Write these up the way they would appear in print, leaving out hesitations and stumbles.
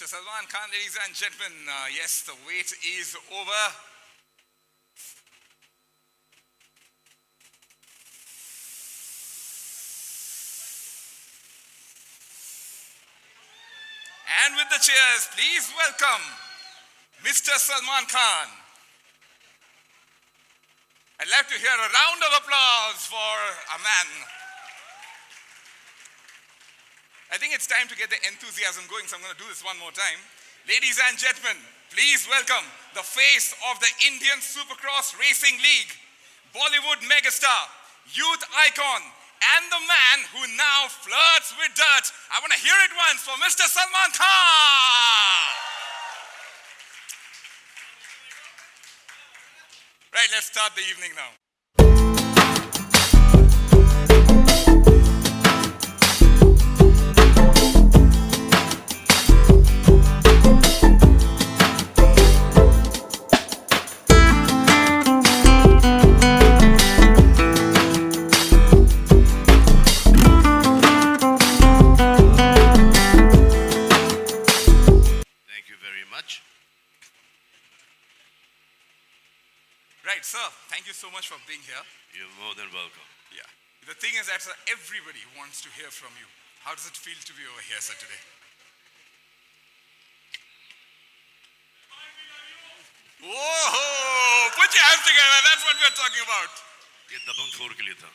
Mr. Salman Khan, ladies and gentlemen, yes, the wait is over. And with the cheers, please welcome Mr. Salman Khan. I'd like to hear a round of applause for a man. I think it's time to get the enthusiasm going, so I'm going to do this one more time. Ladies and gentlemen, please welcome the face of the Indian Supercross Racing League, Bollywood megastar, youth icon, and the man who now flirts with dirt. I want to hear it once for Mr. Salman Khan. Right, let's start the evening now. Right, sir, thank you so much for being here. You're more than welcome. Yeah. The thing is that, sir, everybody wants to hear from you. How does it feel to be over here, sir, today? Whoa! Put your hands together. That's what we're talking about. ये दबंग four के लिए था.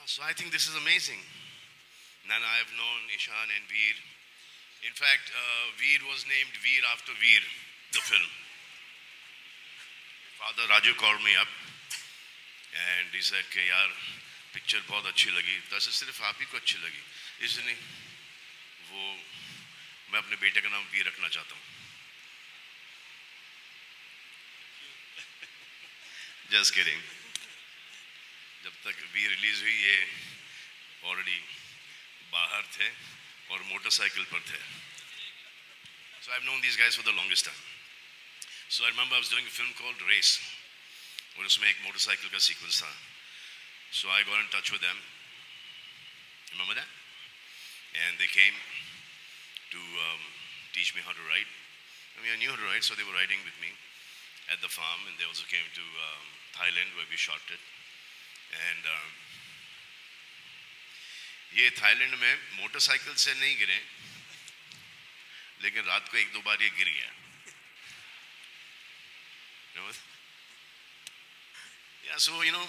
So I think this is amazing. Nana, I've known Ishan and Veer. In fact, Veer was named Veer after Veer, the film. Father Raju called me up and he said कि यार picture बहुत अच्छी लगी. वैसे सिर्फ आप ही को अच्छी लगी, इसलिए वो मैं अपने बेटे का नाम वीर रखना चाहता हूँ. Just kidding. जब तक वी रिलीज हुई ये ऑलरेडी बाहर थे और मोटरसाइकिल पर थे. So I've known these guys for the longest time. So I remember I was doing a film called Race, और उसमें एक मोटरसाइकिल का सीक्वेंस था. So I got in touch with them. Remember that? And they came to teach me how to ride. I mean, I knew how to ride, so they were riding with me at the farm, and they also came to Thailand where we shot it. And ये Thailand में motorcycle से नहीं गिरे, लेकिन रात को एक दो बार ये गिर गया. Yeah, so you know,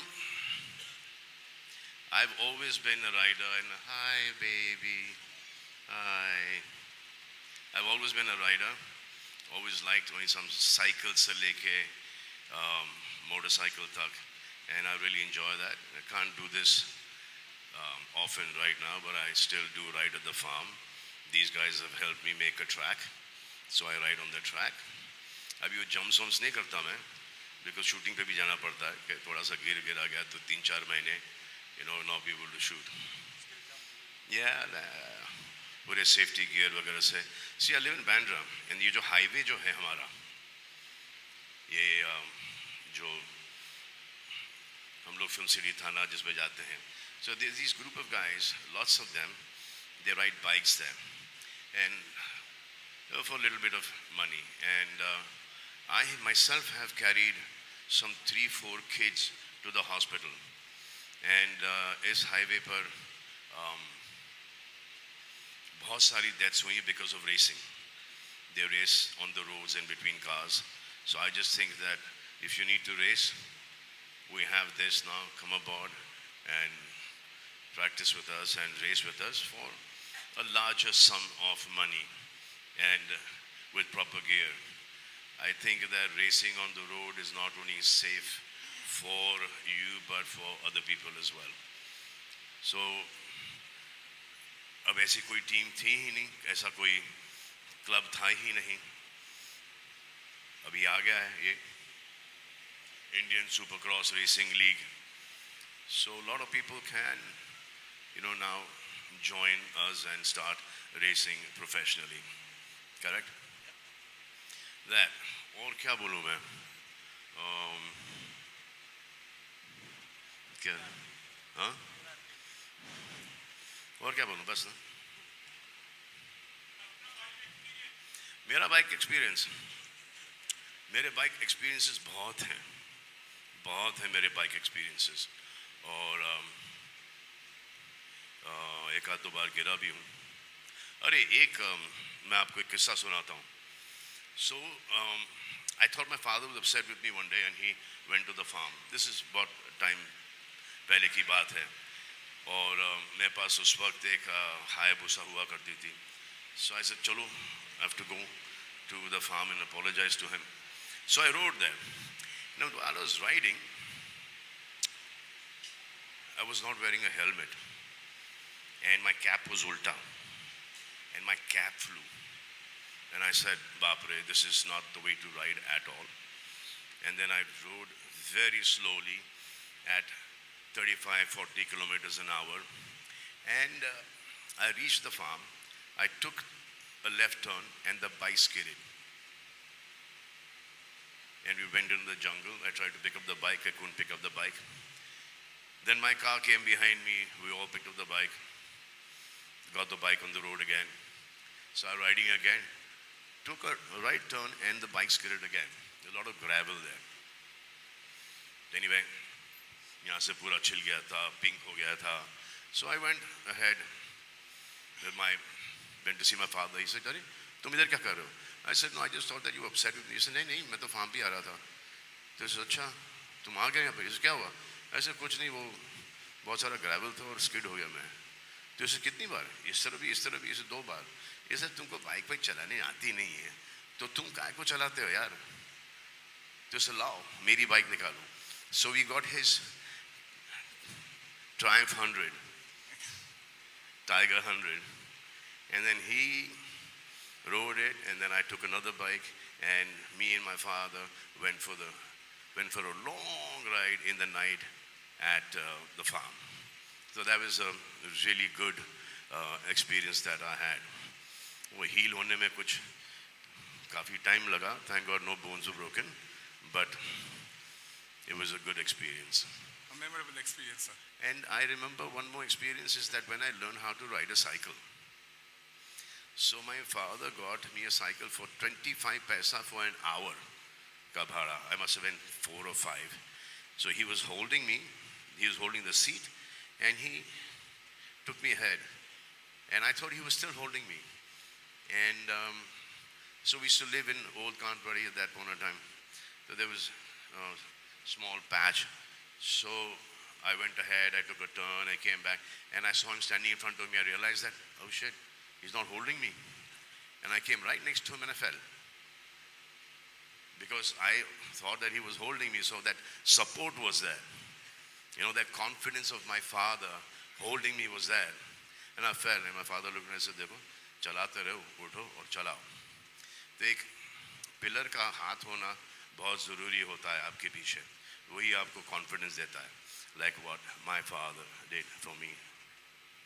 I've always been a rider, and hi baby, hi. I've always been a rider. Always liked going some cycle se leke motorcycle tak, and I really enjoy that. I can't do this often right now, but I still do ride at the farm. These guys have helped me make a track, so I ride on the track. अभी वो jumps नहीं करता मैं, because shooting पे भी जाना पड़ता है कि थोड़ा सा गिरा गया तो 3-4 महीने, you know, not be able to shoot. Yeah, पूरे safety gear वगैरह से. See, I live in Bandra, and ये जो highway जो है हमारा, ये जो हम लोग फिल्म सिटी थाना जिसमें जाते हैं. So there's these group of guys, lots of them, they ride bikes there, and for a little bit of money. And I myself have carried some 3-4 kids to the hospital. And इस highway पर बहुत सारी deaths हुई because of racing. They race on the roads and between cars. So I just think that if you need to race, we have this now. Come aboard and practice with us and race with us for a larger sum of money and with proper gear. I think that racing on the road is not only safe for you but for other people as well. So अब ऐसी कोई team थी ही नहीं, ऐसा कोई club था ही नहीं. अभी आ गया है ये Indian Supercross Racing League. So a lot of people can, you know, now join us and start racing professionally. Correct? That. और क्या बोलूँ मैं? क्या? हाँ? और क्या बोलूँ? बस ना? मेरा बाइक एक्सपीरियंस, मेरे बाइक एक्सपीरियंसेस बहुत हैं मेरे बाइक एक्सपीरियंसेस। और एक आध दो बार गिरा भी हूँ। अरे मैं आपको एक किस्सा सुनाता हूँ। So I thought my father was upset with me one day and he went to the farm. This is about time पहले की बात है। और मेरे पास उस वक्त एक हायाबुसा हुआ करती थी। So I said, चलो, I have to go to the farm and apologize to him. So I rode there. Now while I was riding, I was not wearing a helmet and my cap was ulta and my cap flew. And I said, Bapre, this is not the way to ride at all. And then I rode very slowly at 35-40 kilometers an hour. And I reached the farm. I took a left turn and the bike skidded. And we went into the jungle. I tried to pick up the bike. I couldn't pick up the bike. Then my car came behind me. We all picked up the bike. Got the bike on the road again. Started riding again. Took a right turn and the bike skidded again. There's a lot of gravel there. Anyway, यहाँ से पूरा छिल गया था, pink हो गया था. So I went ahead. Went to see my father. He said, "अरे, तुम इधर क्या कर रहे हो?" I said, "No, I just thought that you were upset with me." He said, "नहीं, मैं तो farm पे आ रहा था." तो he said, "अच्छा, तुम आ गए यहाँ पे?" He said, "क्या हुआ?" I said, "कुछ नहीं, वो बहुत सारा gravel था और skid हो गया मैं." तो he said, "कितनी बार?" इस तरह भी, इस तरह भी, इसे 2 बार. He said, "तुमको बाइक पे चलाने आती नहीं है, तो तुम काय को चलाते हो यार?" तो he said, "लाओ, मेरी बाइक निकालो." So we got his Triumph 100, Tiger 100, and then he rode it, and then I took another bike, and me and my father went for a long ride in the night at the farm. So that was a really good experience that I had. वो heal होने में कुछ काफी time लगा. Thank God no bones were broken, but it was a good experience. A memorable experience, sir. And I remember one more experience is that when I learned how to ride a cycle. So my father got me a cycle for 25 paisa for an hour. Ka bhada. I must have been 4 or 5. So he was holding me. He was holding the seat, and he took me ahead. And I thought he was still holding me. And so we used to live in Old Kantpuri at that point in time. So there was a small patch. So I went ahead, I took a turn, I came back, and I saw him standing in front of me. I realized that, oh shit, he's not holding me. And I came right next to him and I fell. Because I thought that he was holding me, so that support was there. You know, that confidence of my father holding me was there. And I fell, and my father looked at me and said, देखो, चलाते रहो, उठो और चलाओ. तो एक pillar का हाथ होना बहुत ज़रूरी होता है आपके पीछे. वही आपको कॉन्फिडेंस देता है. Like what my father did for me.